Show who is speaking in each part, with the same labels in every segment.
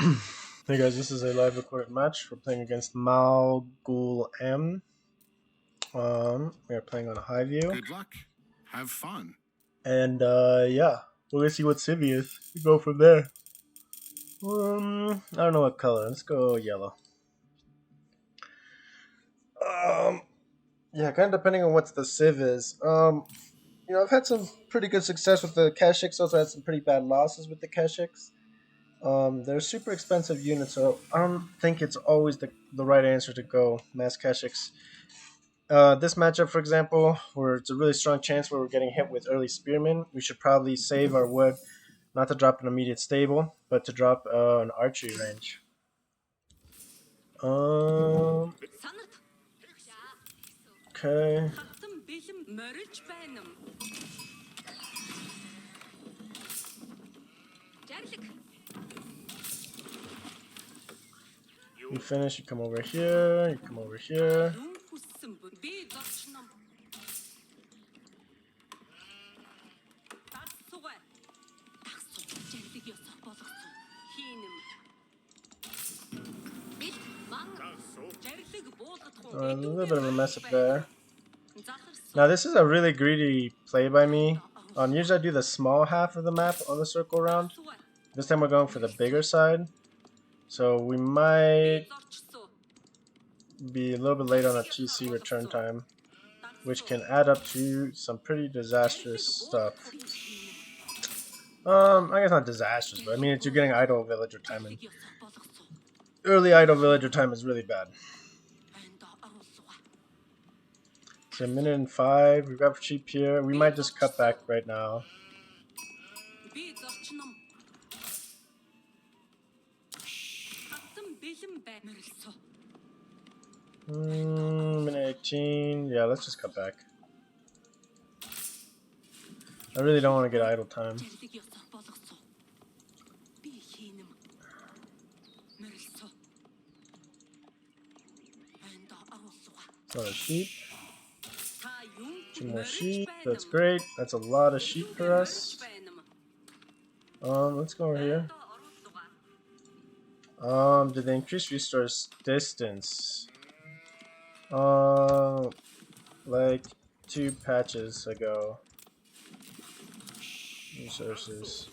Speaker 1: Hey guys, this is a live recorded match. We're playing against Mongol M. We are playing on a high view.
Speaker 2: Good luck. Have fun.
Speaker 1: And yeah, we're gonna see what Civi is. We go from there. I don't know what color. Let's go yellow. Yeah, kind of depending on what the Civ is. I've had some pretty good success with the keshiks. Also had some pretty bad losses with the keshiks. They're super expensive units, so I don't think it's always the right answer to go mass keshiks. This matchup, for example, where it's a really strong chance where we're getting hit with early spearmen, we should probably save our wood, not to drop an immediate stable, but to drop an archery range. Okay. You finish, you come over here, you come over here. A little bit of a mess up there. Now this is a really greedy play by me. Usually I do the small half of the map on the circle round. This time we're going for the bigger side. So we might be a little bit late on a TC return time, which can add up to some pretty disastrous stuff. I guess not disastrous, but I mean, you're getting idle villager time, and early idle villager time is really bad. So 1:05, we got sheep here. We might just cut back right now. Minute 18. Yeah, let's just cut back. I really don't want to get idle time. Lot of sheep. 2 more sheep. That's great. That's a lot of sheep for us. Let's go over here. Did they increase resource distance? Like 2 patches ago. Resources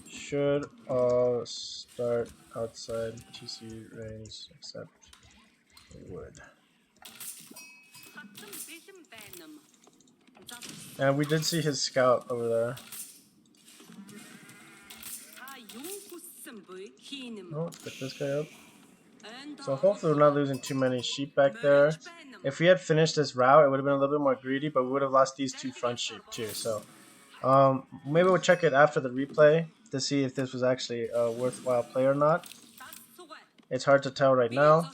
Speaker 1: should all start outside TC range except wood. And we did see his scout over there. Oh, let's get this guy up. So hopefully we're not losing too many sheep back there. If we had finished this route, it would have been a little bit more greedy, but we would have lost these 2 front sheep too. So maybe we'll check it after the replay to see if this was actually a worthwhile play or not. It's hard to tell right now.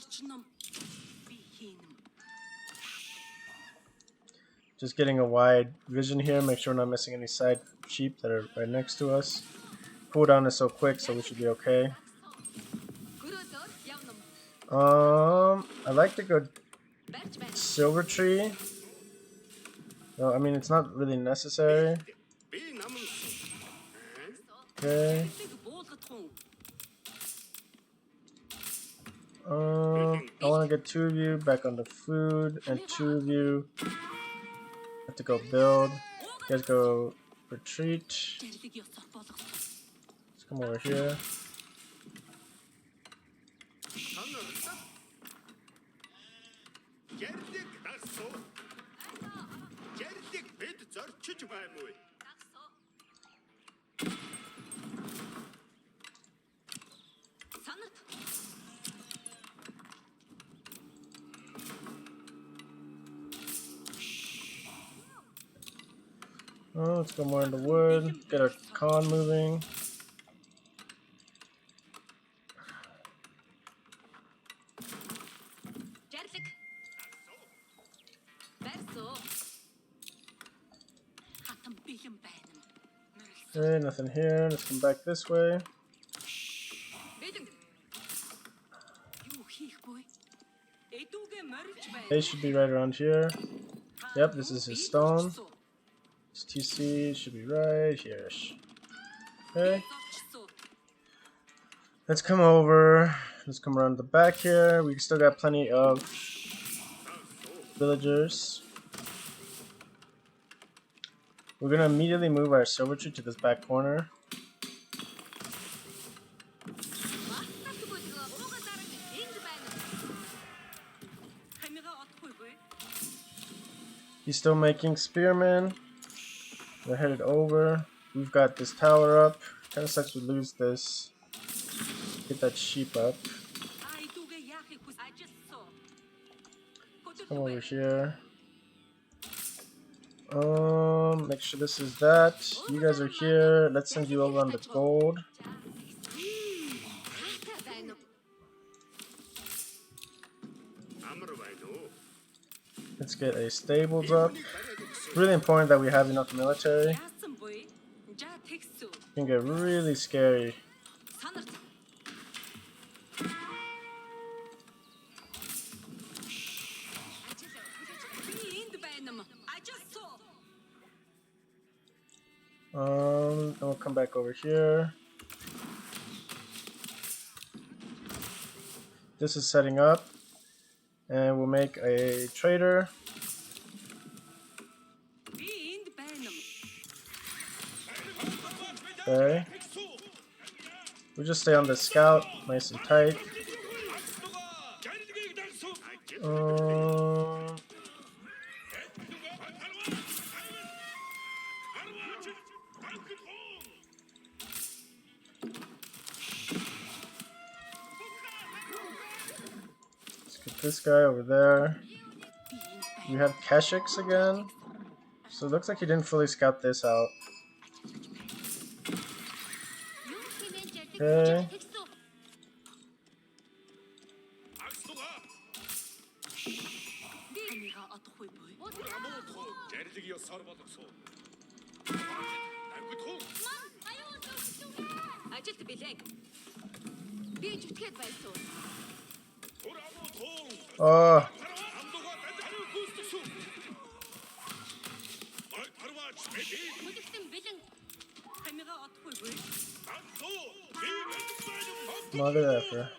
Speaker 1: Just getting a wide vision here, make sure we're not missing any side sheep that are right next to us. Cooldown is so quick, so we should be okay. I like to go silver tree. No, I mean it's not really necessary. Okay. I want to get 2 of you back on the food, and 2 of you have to go build. You guys go retreat. Let's come over here. Oh, let's go more into wood. Get our con moving. Okay, nothing here. Let's come back this way. They should be right around here. Yep, this is his stone. His TC should be right here. Okay. Let's come over. Let's come around the back here. We still got plenty of villagers. We're gonna immediately move our silvertree to this back corner. He's still making spearmen. They're headed over. We've got this tower up. Kind of sucks we lose this. Get that sheep up. Come over here. Make sure this is that. You guys are here. Let's send you over on the gold. Let's get a stables up. It's really important that we have enough military. It can get really scary. Then we'll come back over here. This is setting up. And we'll make a trader. Okay. We'll just stay on the scout, nice and tight. Let's get this guy over there. We have keshiks again. So it looks like he didn't fully scout this out. Okay. Oh. Mother effer.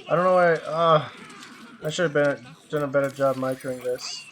Speaker 1: I don't know why. I should have done a better job microing this.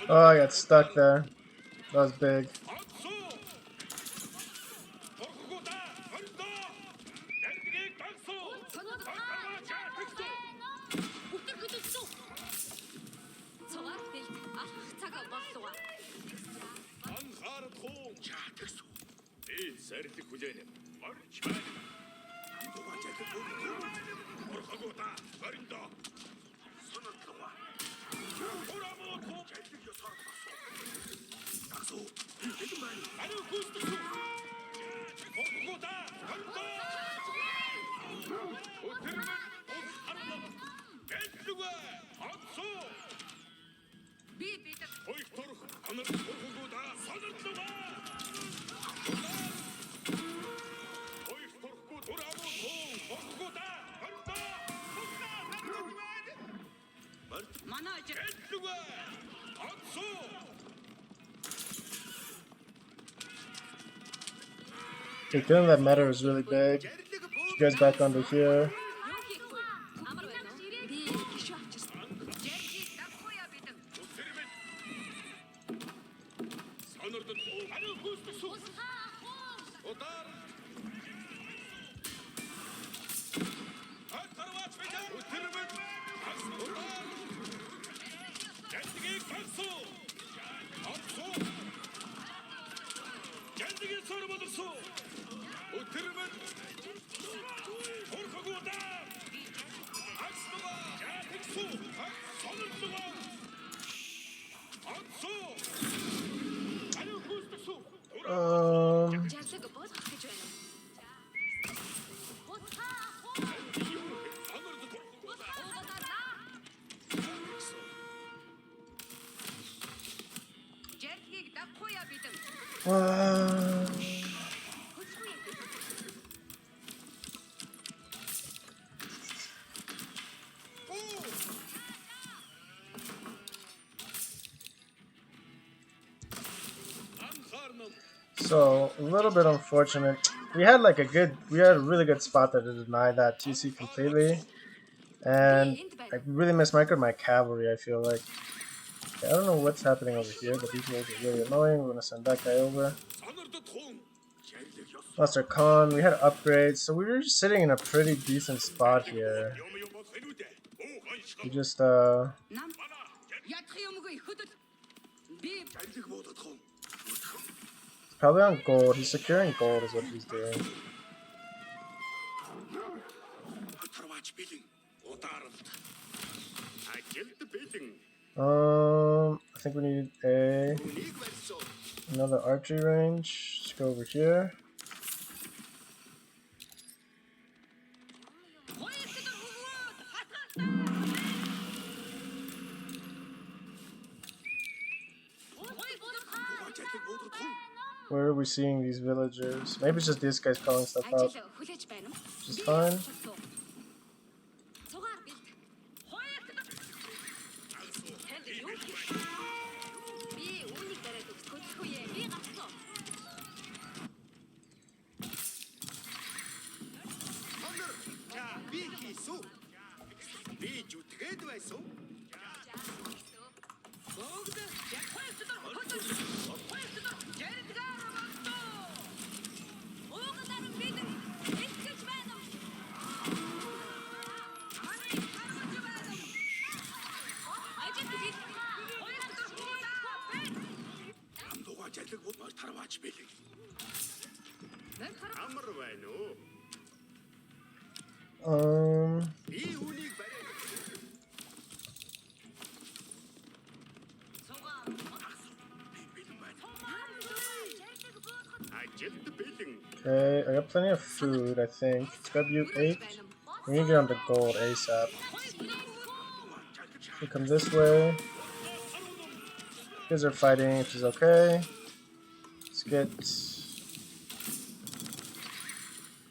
Speaker 1: Oh, I got stuck there. That was big. Okay, killing that meta is really big. You guys back under here. So a little bit unfortunate. We had a really good spot there to deny that TC completely, and I really mismarked my cavalry. I feel like I don't know what's happening over here, but these rolls are really annoying. We're gonna send that guy over. Lost our con. We had upgrades, so we were just sitting in a pretty decent spot here. We just probably on gold. He's securing gold is what he's doing. I think we need another archery range. Let's go over here. Where are we seeing these villagers? Maybe it's just this guy's calling stuff out. Which is fine. Um, okay, I got plenty of food, I think. Let's grab you 8. We need to get on the gold ASAP. We come this way. You guys are fighting, which is okay. Let's get...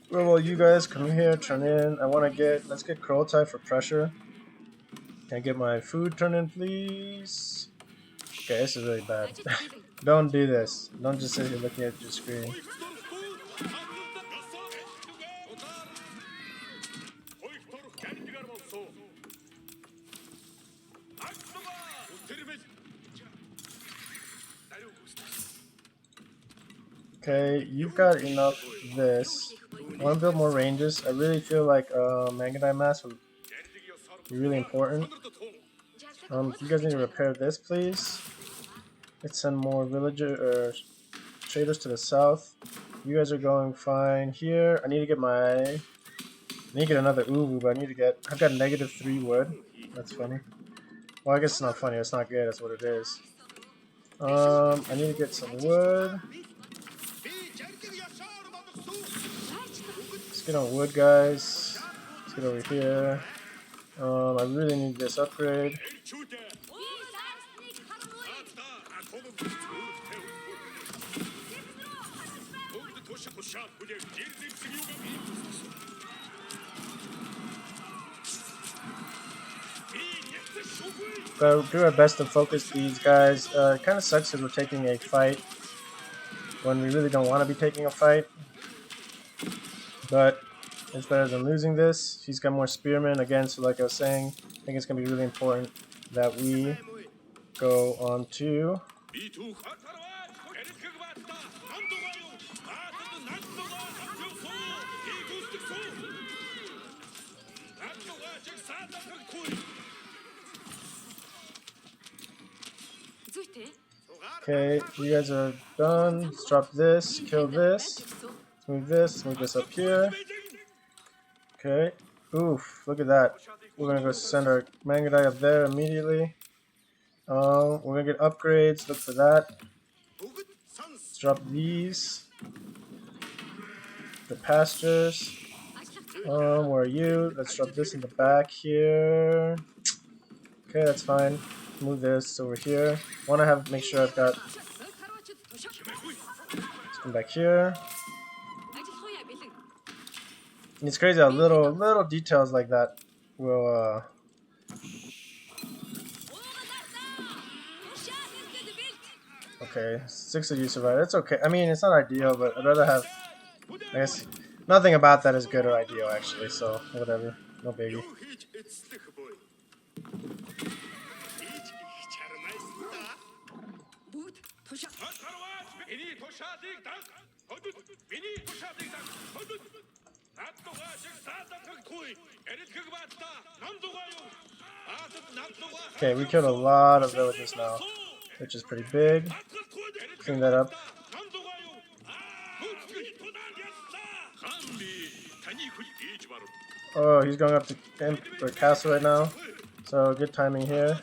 Speaker 1: Well, you guys come here, turn in. Let's get Kurultai for pressure. Can I get my food turned in, please? Okay, this is really bad. Don't do this. Don't just sit here looking at your screen. Okay, you've got enough of this. I want to build more ranges. I really feel like Mangudai mass would be really important. You guys need to repair this, please. Let's send more traders to the south. You guys are going fine here. I need to get another Uwu, but I've got -3 wood. That's funny. Well, I guess it's not funny. It's not good. That's what it is. I need to get some wood. Let's get on wood, guys. Let's get over here. I really need this upgrade. But do our best to focus these guys. It kind of sucks because we're taking a fight when we really don't want to be taking a fight. But it's better than losing this. He's got more spearmen again, so like I was saying, I think it's going to be really important that we go on to... Okay, you guys are done. Let's drop this, kill this. Let's move this up here. Okay. Oof, look at that. We're gonna go send our Mangudai up there immediately. We're gonna get upgrades, look for that. Let's drop these. The pastures. Where are you? Let's drop this in the back here. Okay, that's fine. Move this over here. Make sure I've got... Let's come back here. It's crazy how little details like that will Okay, 6 of you survived. It's okay. I mean, it's not ideal, but I'd rather have... I guess nothing about that is good or ideal, actually, so whatever. No biggie. Okay, we killed a lot of villages now, which is pretty big. Clean that up. Oh, he's going up to Emperor Castle right now, so good timing here.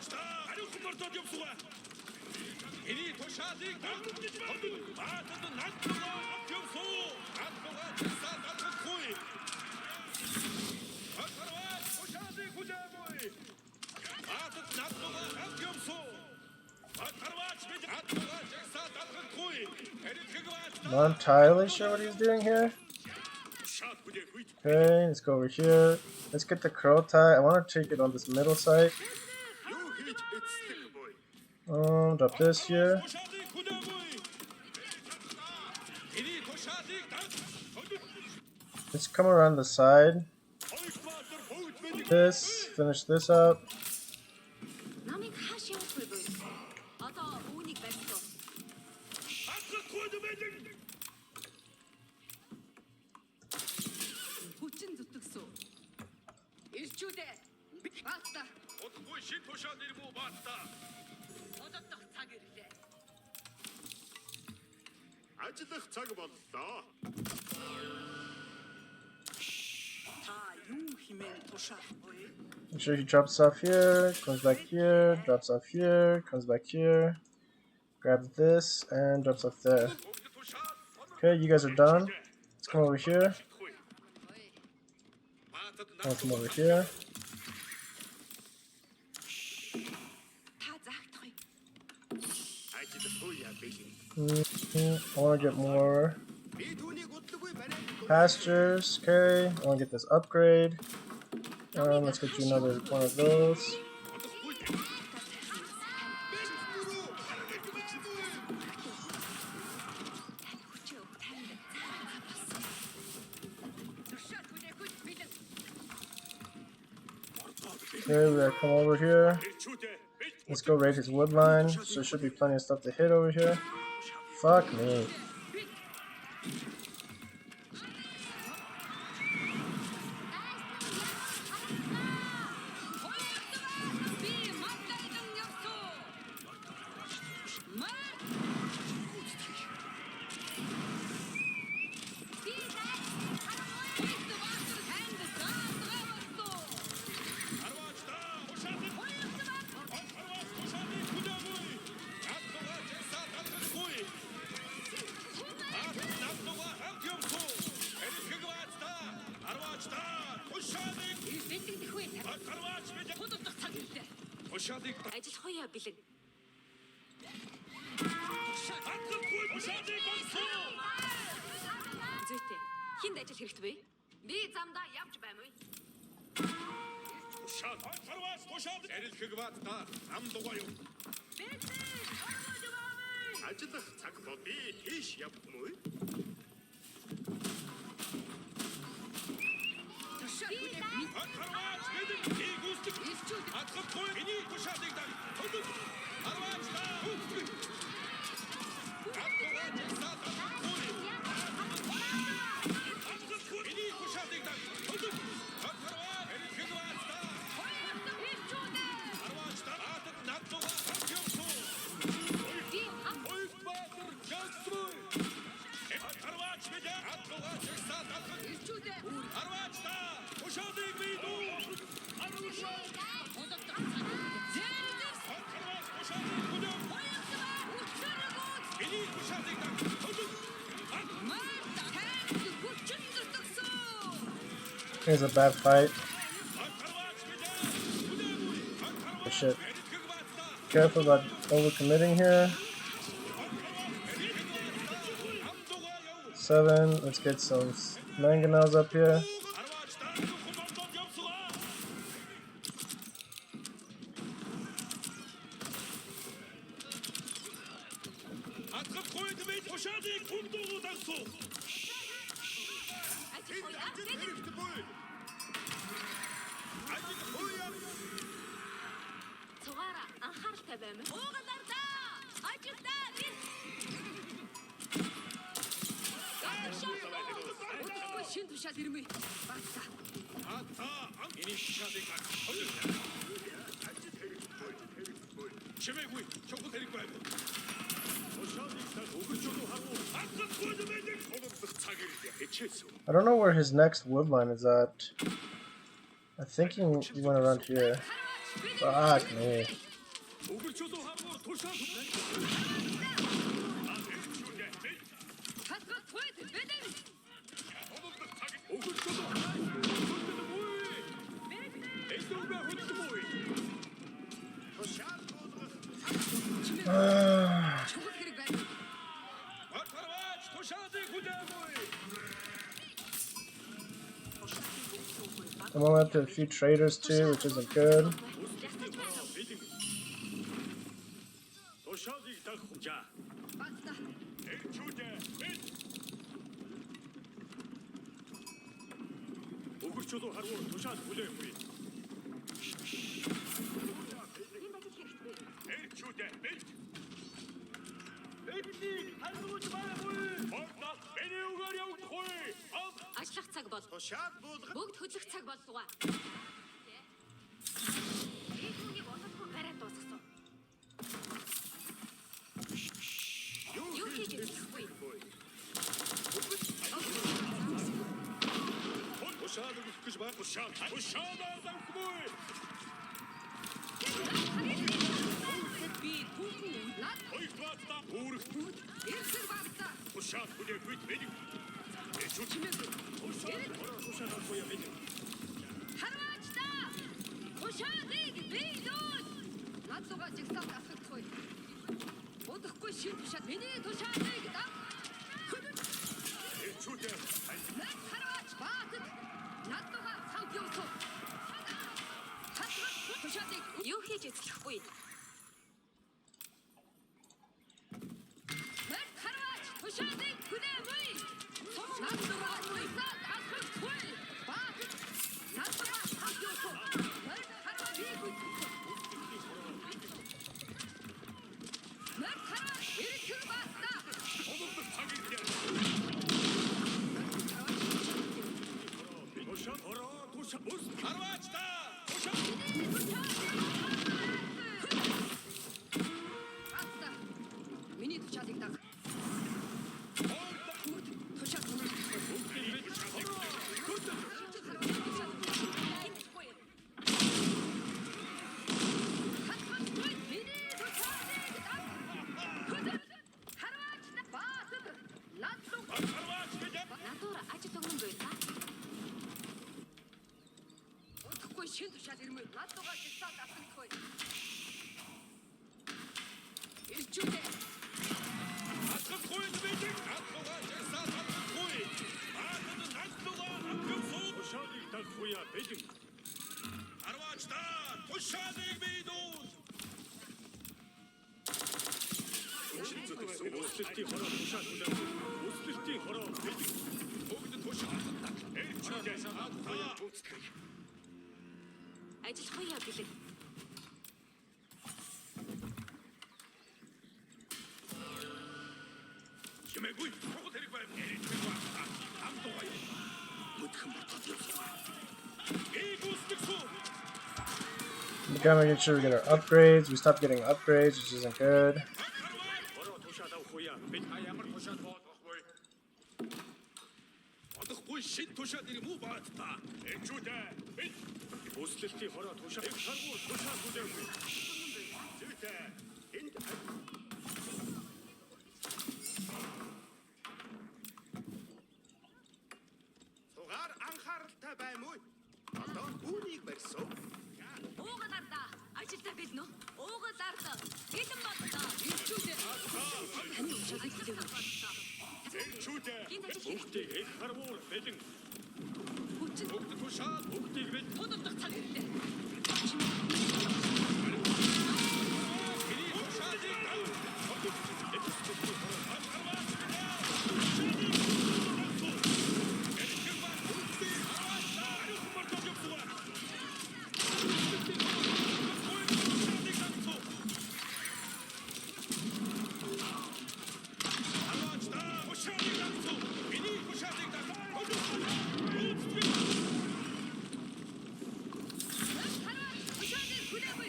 Speaker 1: Not entirely sure what he's doing here. Okay, let's go over here. Let's get the Kurultai. I want to take it on this middle side. Drop this here. Let's come around the side. Finish this up. Make sure he drops off here, comes back here, drops off here, comes back here, grabs this, and drops off there. Okay, you guys are done. Let's come over here. I'll come over here. I want to get more pastures. Okay, I want to get this upgrade. Let's get you another one of those. Okay, we gotta come over here. Let's go raid his wood line. So there should be plenty of stuff to hit over here. Fuck me.
Speaker 3: Хинд ажил хэрэгт вэ? Би замдаа явж байна уу? Тушаад харваас тушаад арилхэг бат та ам дугаа юу? Ажиллах цаг бод би тийш явах юм уу? Харваас мэдэн ийгүсдэг атгах бой миний тушаадыг дан тодог харваас та хөөхгүй.
Speaker 1: Here's a bad fight. Oh, shit. Careful about overcommitting here. 7. Let's get some mangonels up here. I don't know where his next woodline is at. I think he went around here. Fuck me. I'm going after a few traders too, which isn't good.
Speaker 3: Ажиллах цаг бол. Бүгд хөдлөх цаг боллугаа. Би түүнийг олохгүй гараад дуусгасан. Юу хийж идэх вэ?
Speaker 1: We gotta make sure we get our upgrades. We stopped getting upgrades, which isn't good.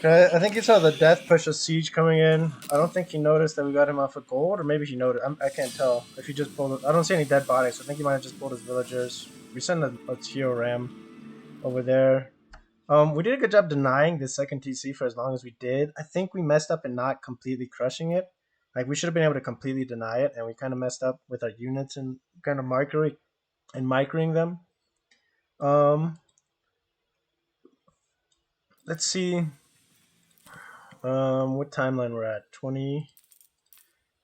Speaker 1: Okay, I think he saw the death push of siege coming in. I don't think he noticed that we got him off of gold, or maybe he noticed. I can't tell if he just pulled it. I don't see any dead bodies, so I think he might have just pulled his villagers. We sent a Tio Ram over there. We did a good job denying the second TC for as long as we did. I think we messed up in not completely crushing it. Like, we should have been able to completely deny it, and we kind of messed up with our units and kind of microing them. Let's see. What timeline we're at? 20.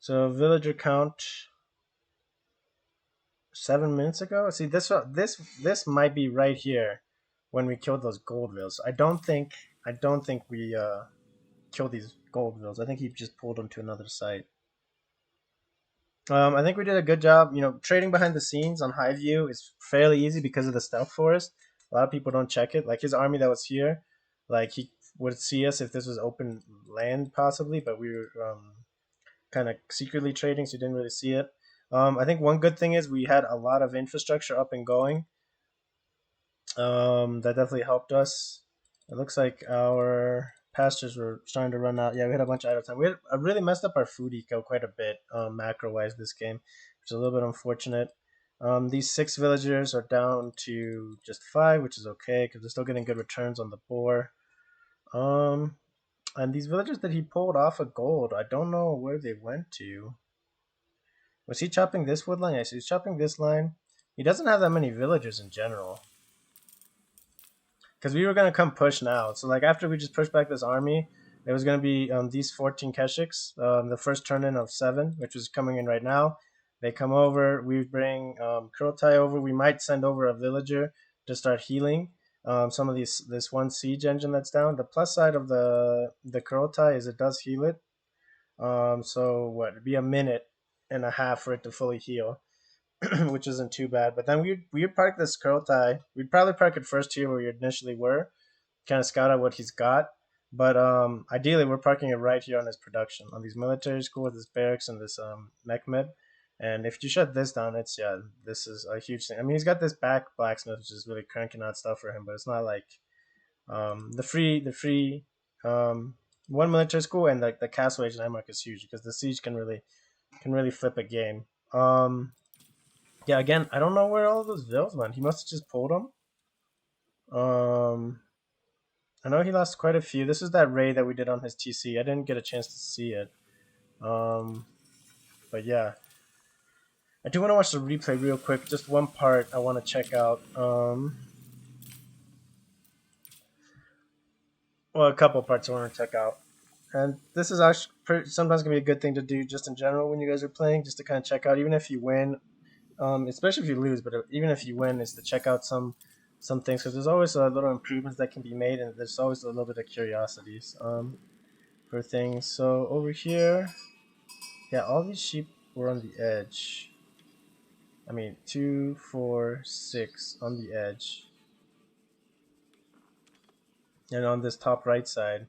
Speaker 1: So villager count 7 minutes ago. See, this might be right here when we killed those goldvilles. I don't think we killed these goldvilles. I think he just pulled them to another site. I think we did a good job. You know, trading behind the scenes on high view is fairly easy because of the stealth forest. A lot of people don't check it. Like his army that was here, like he would see us if this was open land possibly, but we were kind of secretly trading, so you didn't really see it. I think one good thing is we had a lot of infrastructure up and going. That definitely helped us. It looks like our pastures were starting to run out. Yeah, we had a bunch of idle time. I really messed up our food eco quite a bit, macro wise this game, which is a little bit unfortunate. These 6 villagers are down to just 5, which is okay because they're still getting good returns on the boar. Um, and these villagers that he pulled off of gold, I don't know where they went to. Was he chopping this wood line? Yes, he's chopping this line. He doesn't have that many villagers in general. Because we were gonna come push now. So like after we just pushed back this army, there was gonna be these 14 keshiks, the first turn in of 7, which is coming in right now. They come over. We bring Kurotai over. We might send over a villager to start healing some of this one siege engine that's down. The plus side of the Kurotai is it does heal it. So what? It'd be a minute and a half for it to fully heal, which isn't too bad. But then we'd park this Kurotai. We'd probably park it first here where we initially were, kind of scout out what he's got. But ideally, we're parking it right here on his production, on these military schools, this barracks, and this mech med. And if you shut this down, it's this is a huge thing. I mean, he's got this back blacksmith, which is really cranking out stuff for him, but it's not like the free one military school and like the castle age landmark is huge because the siege can really flip a game. Yeah, again, I don't know where all those vills went. He must have just pulled them. Um, I know he lost quite a few. This is that raid that we did on his TC. I didn't get a chance to see it. Um, but yeah, I do want to watch the replay real quick. Just one part I want to check out. Well, a couple parts I want to check out. And this is actually sometimes gonna be a good thing to do just in general when you guys are playing, just to kind of check out, even if you win, especially if you lose, but even if you win, is to check out some things because there's always little improvements that can be made, and there's always a little bit of curiosities for things. So over here, yeah, all these sheep were on the edge. I mean, 2, 4, 6 on the edge, and on this top right side,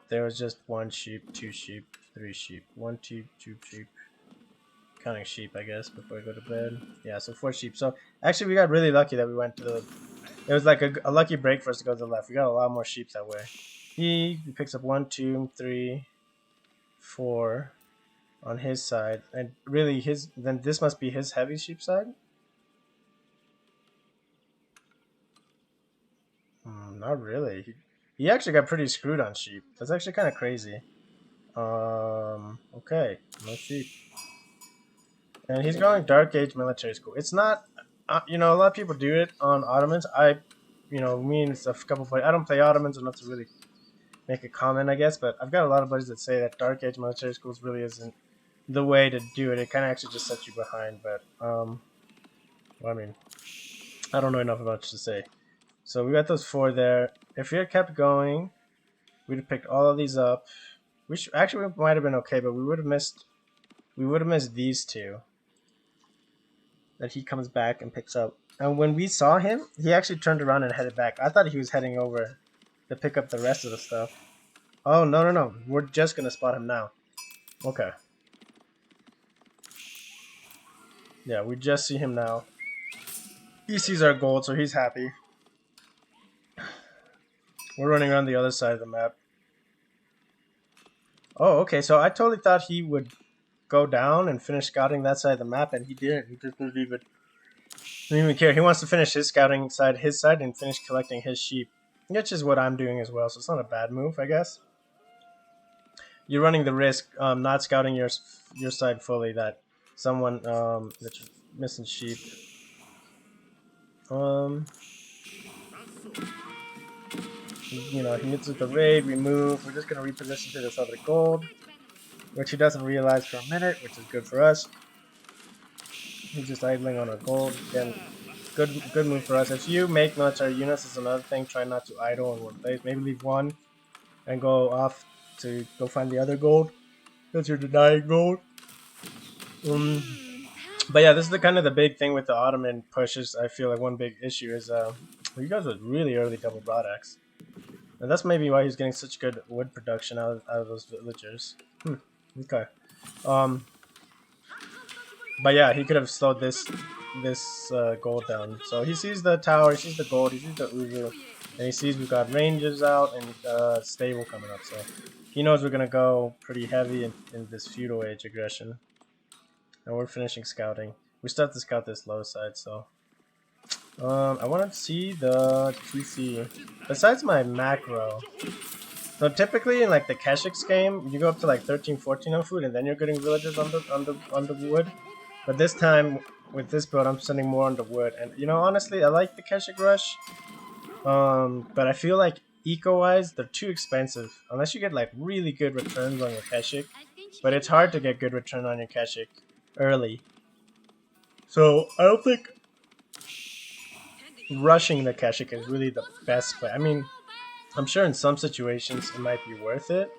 Speaker 1: there was just 1 sheep, 2 sheep, 3 sheep, 1, 2, 2 sheep. Counting sheep, I guess, before I go to bed. Yeah, so 4 sheep. So actually, we got really lucky that we went to the. It was like a lucky break for us to go to the left. We got a lot more sheep that way. He picks up 1, 2, 3, 4 on his side, and really then this must be his heavy sheep side. Not really. He actually got pretty screwed on sheep. That's actually kind of crazy. Okay, no sheep. And he's going Dark Age military school. It's not, a lot of people do it on Ottomans. Me and a couple of I don't play Ottomans enough to really make a comment, I guess. But I've got a lot of buddies that say that Dark Age military schools really isn't the way to do it. It kind of actually just sets you behind. But well, I mean, I don't know enough about it to say. So we got those 4 there. If we had kept going, we'd have picked all of these up. We might have been okay, but we would have missed. We would have missed these 2 that he comes back and picks up. And when we saw him, he actually turned around and headed back. I thought he was heading over to pick up the rest of the stuff. Oh, no, no, no. We're just going to spot him now. Okay. Yeah, we just see him now. He sees our gold, so he's happy. We're running around the other side of the map. Oh, okay. So I totally thought he would go down and finish scouting that side of the map, and he didn't. He just didn't even care. He wants to finish his scouting his side, and finish collecting his sheep, which is what I'm doing as well. So it's not a bad move, I guess. You're running the risk not scouting your side fully that someone that's missing sheep. He hits with the raid. We move. We're just gonna reposition to this other gold, which he doesn't realize for a minute, which is good for us. He's just idling on our gold. Again, good move for us. If you make military units, is another thing. Try not to idle in one place. Maybe leave one and go off to go find the other gold. Because you're denying gold. But yeah, this is the kind of the big thing with the Ottoman pushes. I feel like one big issue is you guys with really early double broadaxe. And that's maybe why he's getting such good wood production out of those villagers. Okay. But yeah, he could have slowed this gold down. So he sees the tower, he sees the gold, he sees the Uzu, and he sees we've got ranges out and stable coming up. So he knows we're gonna go pretty heavy in this feudal age aggression. And we're finishing scouting. We still have to scout this low side, so. I want to see the TC. Besides my macro. So typically in like the Keshik's game, you go up to like 13, 14 on food, and then you're getting villagers on the wood. But this time with this build, I'm sending more on the wood. And you know, honestly, I like the Keshik rush. But I feel like eco-wise, they're too expensive. Unless you get like really good returns on your Keshik. But it's hard to get good return on your Keshik early. So I don't think rushing the Keshik is really the best play. I mean, I'm sure in some situations it might be worth it,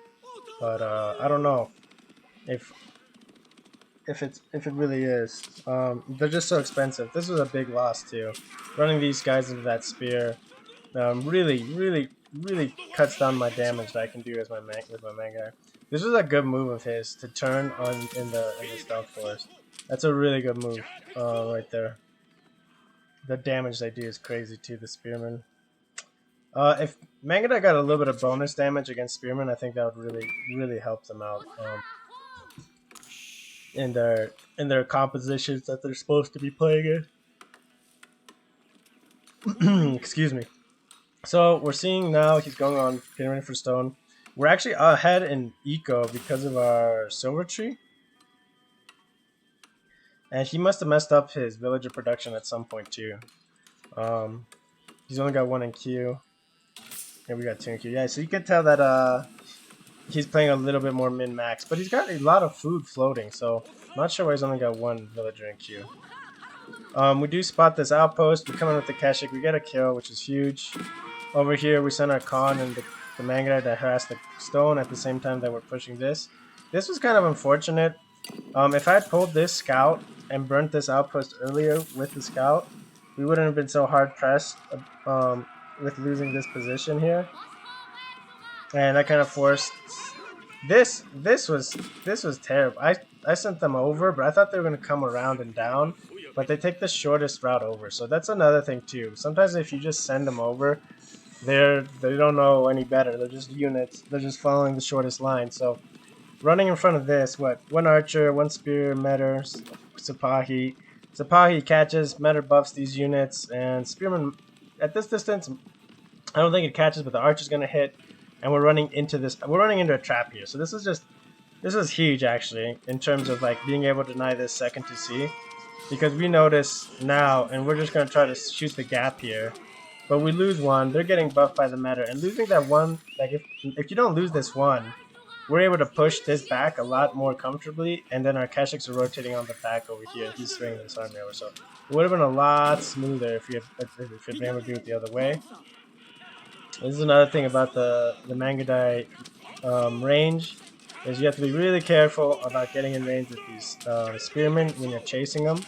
Speaker 1: but I don't know if if it really is. They're just so expensive. This was a big loss too. Running these guys into that spear really cuts down my damage that I can do as with my manga. This was a good move of his to turn on in the stealth forest. That's a really good move right there. The damage they do is crazy too. The spearmen. If Mangudai got a little bit of bonus damage against spearmen, I think that would really help them out in their compositions that they're supposed to be playing in. Excuse me. So we're seeing now he's going on getting ready for stone. We're actually ahead in eco because of our silver tree, and he must have messed up his villager production at some point too. He's only got 1 in Q, and we got 2 in Q. Yeah, so you can tell that he's playing a little bit more min-max, but he's got a lot of food floating, so I'm not sure why he's only got 1 villager in Q. We do spot this outpost. We come in with the Keshik. We get a kill, which is huge. Over here, we send our Khan and the Mangudai to harass the stone at the same time that we're pushing this. This was kind of unfortunate. If I had pulled this scout and burnt this outpost earlier with the scout, we wouldn't have been so hard pressed with losing this position here. And that kind of forced this was terrible. I sent them over, but I thought they were gonna come around and down, but they take the shortest route over. So that's another thing too. Sometimes if you just send them over, they don't know any better. They're just units. They're just following the shortest line. So running in front of this, what? 1 archer, 1 spear, meter, Sipahi. Sipahi catches, meter buffs these units, and spearman at this distance, I don't think it catches, but the archer's gonna hit. And we're running into this. We're running into a trap here. So this is huge actually in terms of like being able to deny this second to see, because we notice now, and we're just gonna try to shoot the gap here. But we lose 1. They're getting buffed by the meta, and losing that 1, like if you don't lose this 1, we're able to push this back a lot more comfortably, and then our Keshiks are rotating on the back over here. He's swinging this army over, so it would have been a lot smoother if we had been able to do it the other way. This is another thing about the Mangudai range, is you have to be really careful about getting in range with these spearmen when you're chasing them.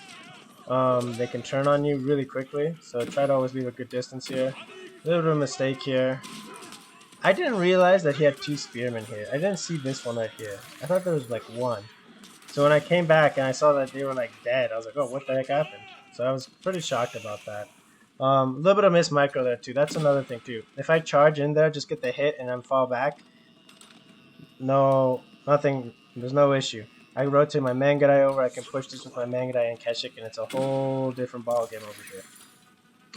Speaker 1: They can turn on you really quickly, so try to always leave a good distance here. A little bit of a mistake here. I didn't realize that he had 2 spearmen here. I didn't see this one right here. I thought there was like 1. So when I came back and I saw that they were like dead, I was like, oh, what the heck happened? So I was pretty shocked about that. A little bit of miss micro there too. That's another thing too. If I charge in there, just get the hit and then fall back, no, nothing. There's no issue. I rotate my Mangudai over. I can push this with my Mangudai and Keshik, and it's a whole different ball game over here.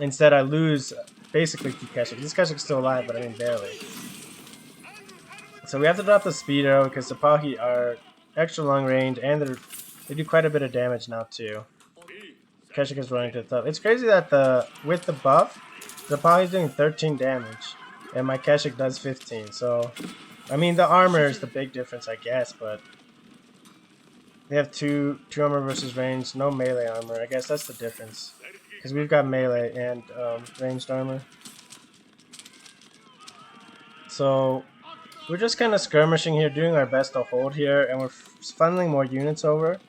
Speaker 1: Instead, I lose basically to Keshik. This Keshik's still alive, but I mean barely. So we have to drop the speed arrow because the Pahi are extra long range, and they do quite a bit of damage now too. Keshik is running to the top. It's crazy that with the buff, the Pahi is doing 13 damage, and my Keshik does 15. So, I mean, the armor is the big difference, I guess, but they have two armor versus range, no melee armor. I guess that's the difference, because we've got melee and ranged armor. So we're just kind of skirmishing here, doing our best to hold here, and we're funneling more units over.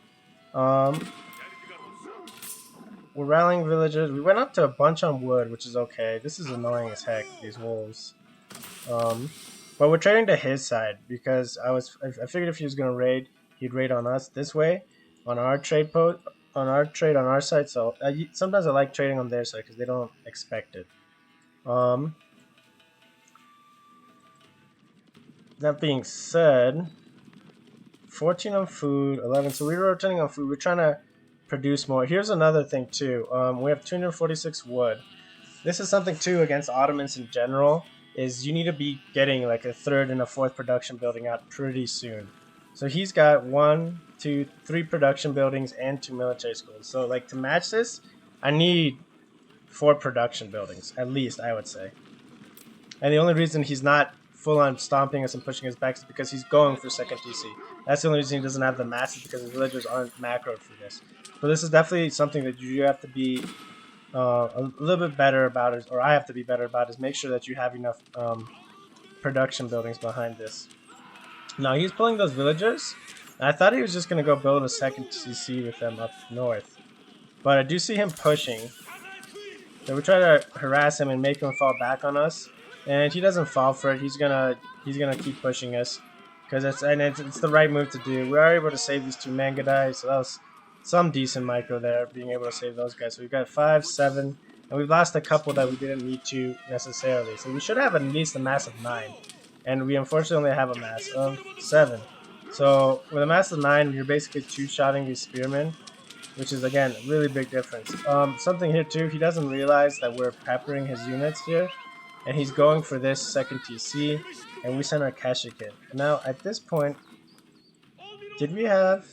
Speaker 1: We're rallying villagers. We went up to a bunch on wood, which is okay. This is annoying as heck, these wolves. But we're trading to his side because I figured if he was gonna raid, he'd raid on us this way, on our trade on our side. So sometimes I like trading on their side because they don't expect it. That being said, 14 on food, 11. So we were rotating on food. We're trying to produce more. Here's another thing too. We have 246 wood. This is something too against Ottomans in general. Is you need to be getting like a third and a fourth production building out pretty soon. So he's got 1, 2, 3 production buildings and 2 military schools. So like to match this, I need 4 production buildings at least, I would say. And the only reason he's not full on stomping us and pushing us back is because he's going for second TC. That's the only reason he doesn't have the masses, because his villagers aren't macroed for this. So this is definitely something that you have to be a little bit better about it, or I have to be better about, is make sure that you have enough production buildings behind this. Now he's pulling those villagers. I thought he was just going to go build a second TC with them up north. But I do see him pushing. So we try to harass him and make him fall back on us. And if he doesn't fall for it, he's gonna keep pushing us, because it's the right move to do. We are able to save these 2 Mangudai, so that was some decent micro there, being able to save those guys. So we've got 5, 7, and we've lost a couple that we didn't need to necessarily. So we should have at least a mass of 9, and we unfortunately have a mass of 7. So with a mass of 9, you're basically 2-shotting these spearmen, which is again a really big difference. Something here too, he doesn't realize that we're peppering his units here. And he's going for this second TC, and we send our keshik in. Now, at this point, did we have...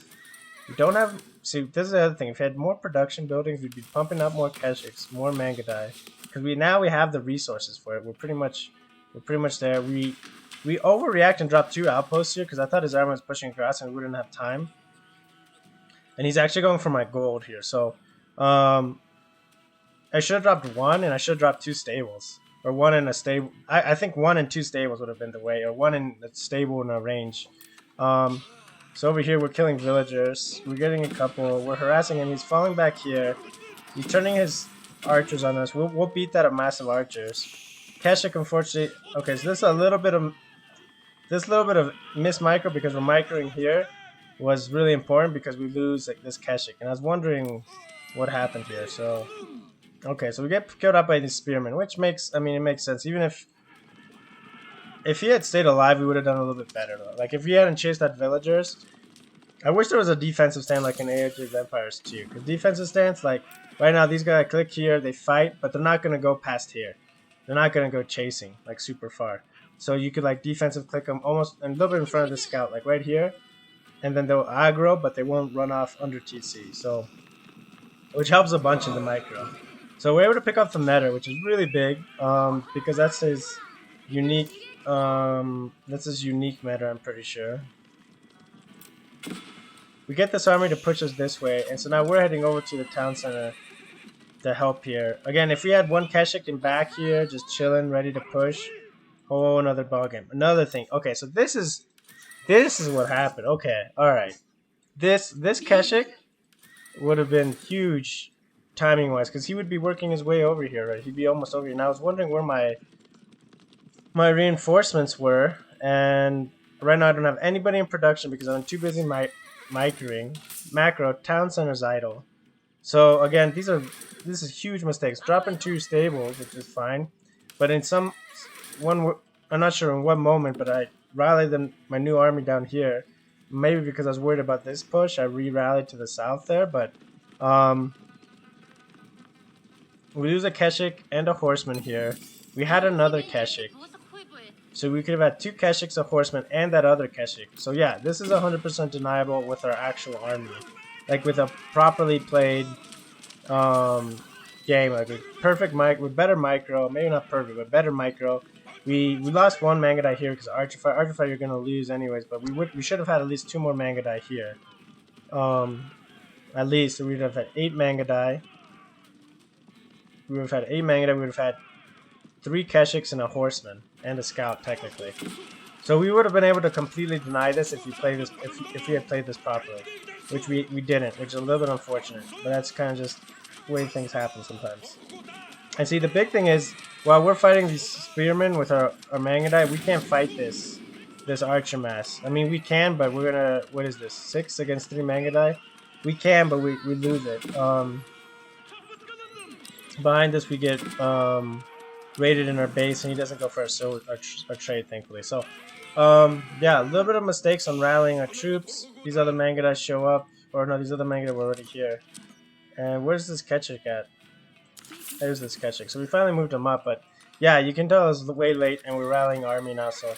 Speaker 1: We don't have... See, this is the other thing. If we had more production buildings, we'd be pumping up more keshiks, more Mangudai. Because we have the resources for it. We're pretty much there. We overreact and drop 2 outposts here, because I thought his army was pushing across and we wouldn't have time. And he's actually going for my gold here. So, I should have dropped 1, and I should have dropped 2 stables. Or 1 in a stable. I think 1 and 2 stables would have been the way, or 1 in a stable in a range. So over here we're killing villagers. We're getting a couple. We're harassing him. He's falling back here. He's turning his archers on us. We'll beat that at massive archers. Keshik, unfortunately. Okay, so this is a little bit of miss micro, because we're microing here was really important, because we lose like this Keshik. And I was wondering what happened here. So. Okay, so we get killed up by these spearmen, which makes, it makes sense. Even if he had stayed alive, we would have done a little bit better, though. Like, if he hadn't chased out villagers, I wish there was a defensive stand like in Age of Empires 2. Because defensive stands, like, right now, these guys click here, they fight, but they're not going to go past here. They're not going to go chasing, like, super far. So you could, like, defensive click them almost a little bit in front of the scout, like right here. And then they'll aggro, but they won't run off under TC. So, which helps a bunch in the micro. So we're able to pick up the meta, which is really big, because that's his unique meta, I'm pretty sure. We get this army to push us this way, and so now we're heading over to the town center to help here. Again, if we had 1 keshik in back here, just chilling, ready to push, oh, another ballgame. Another thing. Okay, so this is what happened. Okay, all right. This keshik would have been huge. Timing wise, because he would be working his way over here, right? He'd be almost over here. And I was wondering where my reinforcements were, and right now I don't have anybody in production because I'm too busy microing. Macro, town center's idle. So again, this is huge mistakes. Dropping 2 stables, which is fine, but in I'm not sure in what moment, but I rallied my new army down here. Maybe because I was worried about this push, I re-rallied to the south there, but we lose a keshik and a horseman here. We had another keshik. So we could have had 2 keshiks, a horseman, and that other keshik. So yeah, this is 100% deniable with our actual army. Like with a properly played game, like with better micro, maybe not perfect, but better micro. We lost 1 Mangudai here because Archer Fight you're gonna lose anyways, but we should have had at least 2 more Mangudai here. At least we'd have had 8 Mangudai. We would have had 8 Mangudai, we would have had 3 keshiks and a horseman and a scout technically. So we would have been able to completely deny this if we had played this properly, which we didn't, which is a little bit unfortunate. But that's kind of just the way things happen sometimes. And see, the big thing is, while we're fighting these spearmen with our Mangudai, we can't fight this archer mass. I mean, we can, but we're gonna, what is this, 6 against 3 Mangudai? We can, but we lose it. Behind us, we get raided in our base, and he doesn't go for our trade, thankfully. So, yeah, a little bit of mistakes on rallying our troops. These other Mangudai show up. Or no, these other Mangudai were already here. And where's this keshik at? There's this keshik. So we finally moved him up, but yeah, you can tell it was way late, and we're rallying army now. So,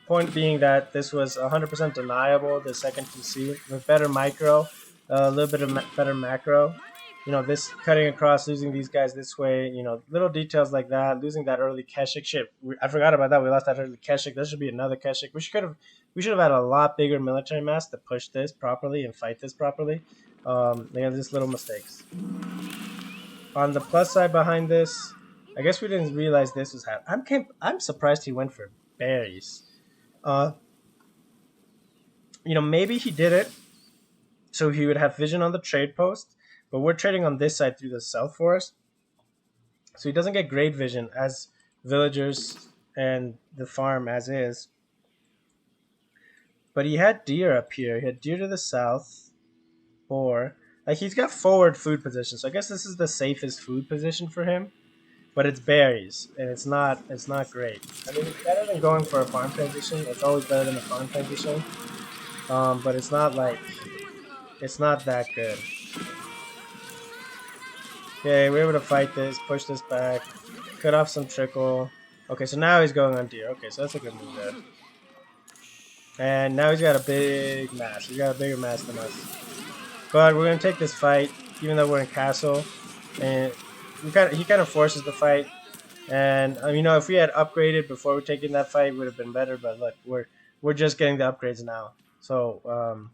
Speaker 1: point being that this was 100% deniable. The second TC with better micro, a little bit of better macro. You know, this cutting across, losing these guys this way. You know, little details like that. Losing that early keshik. Shit, I forgot about that. We lost that early keshik. There should be another keshik. We should have had a lot bigger military mass to push this properly and fight this properly. They have just little mistakes. On the plus side behind this, I guess we didn't realize this was happening. I'm surprised he went for berries. Uh, you know, maybe he did it so he would have vision on the trade post, but we're trading on this side through the south forest, so he doesn't get great vision as villagers and the farm as is. But he had deer up here. He had deer to the south, or like he's got forward food position. So I guess this is the safest food position for him. But it's berries, and it's not great. I mean, it's better than going for a farm transition. It's always better than a farm transition. But it's not that good. Okay, we're able to fight this, push this back, cut off some trickle. Okay, so now he's going on deer. Okay, so that's a good move there. And now he's got a big mass. He's got a bigger mass than us. But we're gonna take this fight, even though we're in castle, and he kind of forces the fight. And you know, if we had upgraded before we taking that fight, it would have been better. But look, we're just getting the upgrades now. So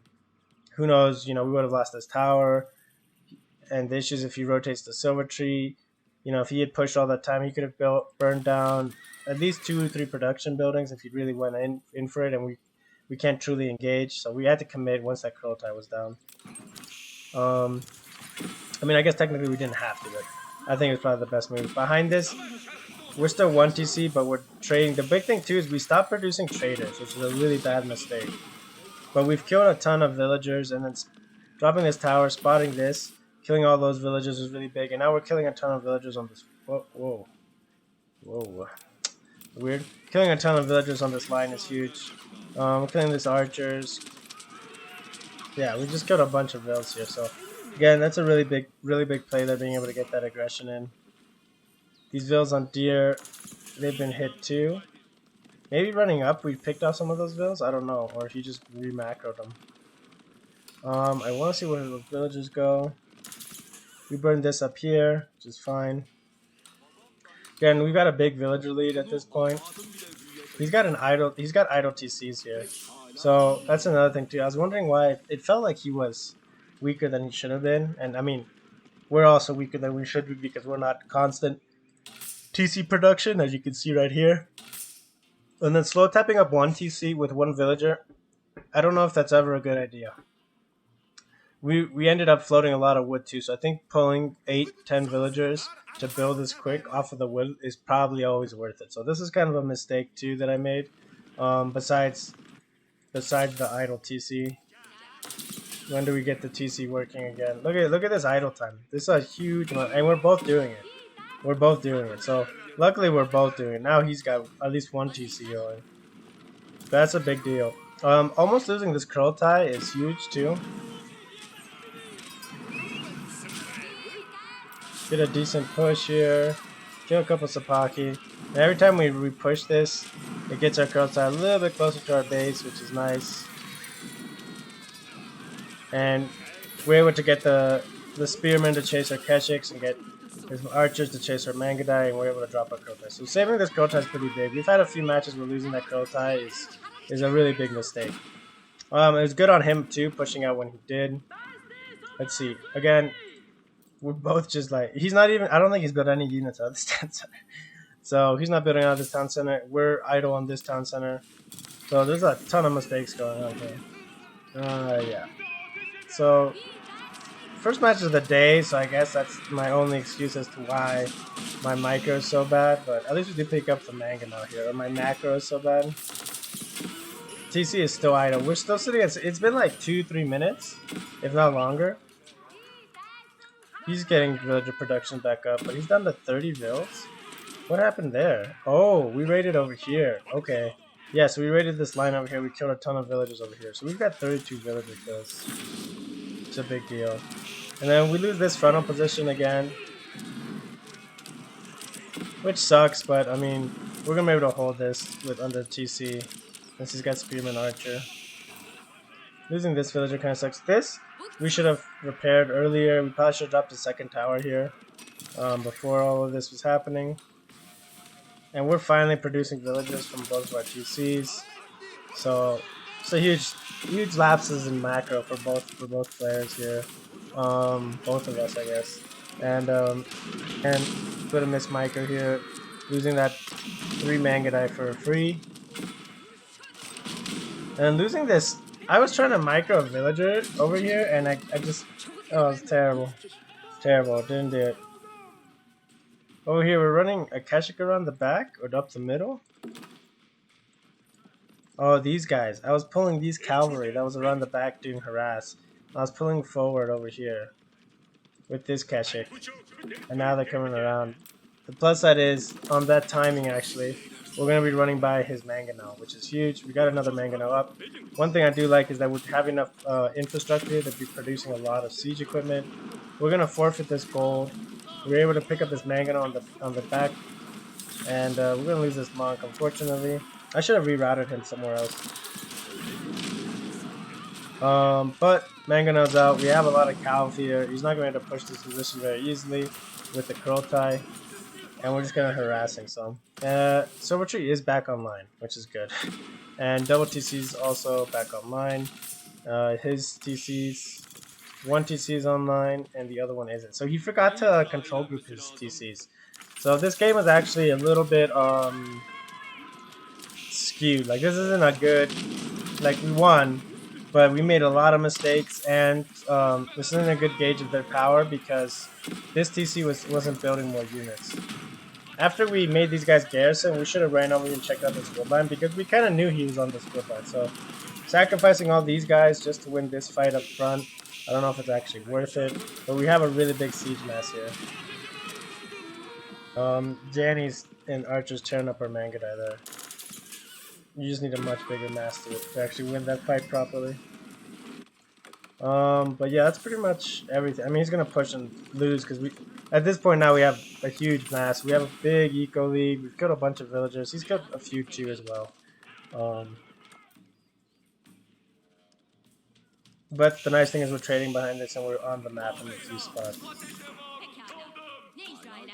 Speaker 1: who knows? You know, we would have lost this tower. And the issue is if he rotates the silver tree, you know, if he had pushed all that time, he could have burned down at least 2 or 3 production buildings if he really went in for it. And we can't truly engage, so we had to commit once that curl tie was down. I mean, I guess technically we didn't have to, but I think it's probably the best move. Behind this, we're still 1 TC, but we're trading. The big thing too is we stopped producing traders, which is a really bad mistake. But we've killed a ton of villagers, and then dropping this tower, spotting this, killing all those villagers was really big, and now we're killing a ton of villagers on this. Whoa. Weird. Killing a ton of villagers on this line is huge. We're killing these archers. Yeah, we just killed a bunch of vills here, so again, that's a really big play there, being able to get that aggression in. These vills on deer, they've been hit too. Maybe running up, we picked off some of those vills, I don't know, or if he just re-macroed them. I want to see where the villagers go. We burned this up here, which is fine. Again, we've got a big villager lead at this point. He's got idle TCs here. So that's another thing too. I was wondering why it felt like he was weaker than he should have been. And I mean, we're also weaker than we should be because we're not constant TC production, as you can see right here. And then slow tapping up 1 TC with 1 villager, I don't know if that's ever a good idea. We ended up floating a lot of wood too, so I think pulling 8-10 villagers to build this quick off of the wood is probably always worth it. So this is kind of a mistake too that I made. Besides the idle TC. When do we get the TC working again? Look at this idle time. This is a huge amount, and we're both doing it. So luckily we're both doing it. Now he's got at least 1 TC going. That's a big deal. Almost losing this curl tie is huge too. Get a decent push here. Kill a couple Sapaki. And every time we push this, it gets our curl tie a little bit closer to our base, which is nice. And we're able to get the spearmen to chase our keshiks and get his archers to chase our Mangudai, and we're able to drop our curl tie. So saving this curl tie is pretty big. We've had a few matches where losing that curl tie is a really big mistake. It was good on him too, pushing out when he did. Let's see. Again, we're both just like, he's not even, I don't think he's built any units out of this town center. So he's not building out of this town center. We're idle on this town center. So there's a ton of mistakes going on here. Yeah. So, first match of the day, so I guess that's my only excuse as to why my micro is so bad. But at least we did pick up the manga now here. Or my macro is so bad. TC is still idle. We're still sitting at, it's been like 2-3 minutes, if not longer. He's getting villager production back up, but he's down to 30 vills. What happened there? Oh, we raided over here. Okay. yeah, so we raided this line over here. We killed a ton of villagers over here. So we've got 32 villager kills. It's a big deal. And then we lose this frontal position again, which sucks, but I mean, we're gonna be able to hold this with under TC since he's got Spearman Archer. Losing this villager kind of sucks. This we should have repaired earlier. We probably should have dropped the second tower here before all of this was happening. And we're finally producing villagers from both of our TCs. So it's a huge lapses in macro for both players here. Both of us, I guess. And bit of miss micro here, losing that 3 Mangudai for free. And losing this, I was trying to micro a villager over here, and I just, oh, it's terrible. Terrible, didn't do it. Over here, we're running a keshik around the back, or up the middle. Oh, these guys. I was pulling these cavalry that was around the back doing harass. I was pulling forward over here with this keshik. And now they're coming around. The plus side is, on that timing actually, we're going to be running by his Mangonel, which is huge. We got another Mangonel up. One thing I do like is that we have enough infrastructure to be producing a lot of siege equipment. We're going to forfeit this gold. We were able to pick up this Mangonel on the back. And we're going to lose this monk, unfortunately. I should have rerouted him somewhere else. But Mangonel's out. We have a lot of cavalry here. He's not going to push this position very easily with the curl tie. And we're just going to harass him some. Silver Tree is back online, which is good. And double TC's also back online. His TC's, one TC is online and the other one isn't. So he forgot to control group his TC's. So this game was actually a little bit skewed. Like, this isn't a good, like, we won, but we made a lot of mistakes, and this isn't a good gauge of their power because this TC wasn't building more units. After we made these guys garrison, we should have ran over and checked out this wood line because we kind of knew he was on this wood line. So sacrificing all these guys just to win this fight up front, I don't know if it's actually worth it. But we have a really big siege mass here. Janny's and Archer's tearing up our Mangudai there. You just need a much bigger mass to actually win that fight properly. But yeah, that's pretty much everything. I mean, he's gonna push and lose because we, at this point now, we have a huge mass. We have a big eco league. We've killed a bunch of villagers. He's killed a few too as well. But the nice thing is we're trading behind this and we're on the map in the key spot.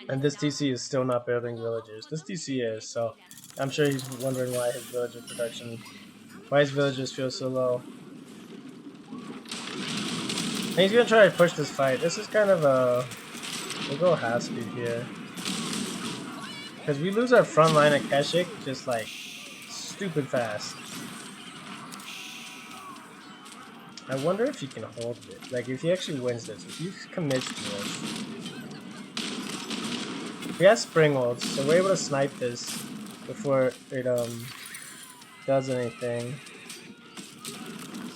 Speaker 1: And this TC is still not building villagers. This TC is, so I'm sure he's wondering why his villager production, why his villagers feel so low. And he's gonna try to push this fight. This is kind of a, we'll go half speed here. Because we lose our front line at Keshik just like stupid fast. I wonder if he can hold it. Like, if he actually wins this, if he commits to this. We have Springholds, so we're able to snipe this before it does anything.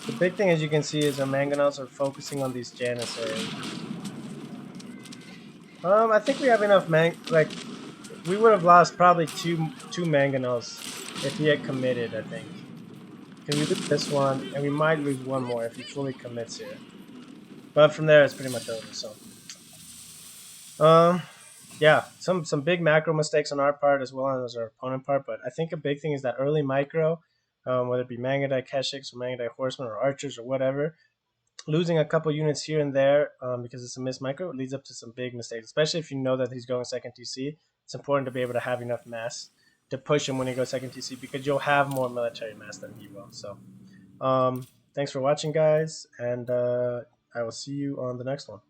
Speaker 1: The big thing, as you can see, is our Mangonels are focusing on these Janissaries. I think we have enough like, we would have lost probably two Mangonels if he had committed, I think. Because we lose this one, and we might lose one more if he fully commits here. But from there, it's pretty much over, so. Yeah, some big macro mistakes on our part as well as our opponent part, but I think a big thing is that early micro, whether it be Mangudai Keshiks or Mangudai Horsemen or Archers or whatever, losing a couple units here and there because it's a missed micro leads up to some big mistakes, especially if you know that he's going second TC. It's important to be able to have enough mass to push him when he goes second TC because you'll have more military mass than he will. So thanks for watching, guys, and I will see you on the next one.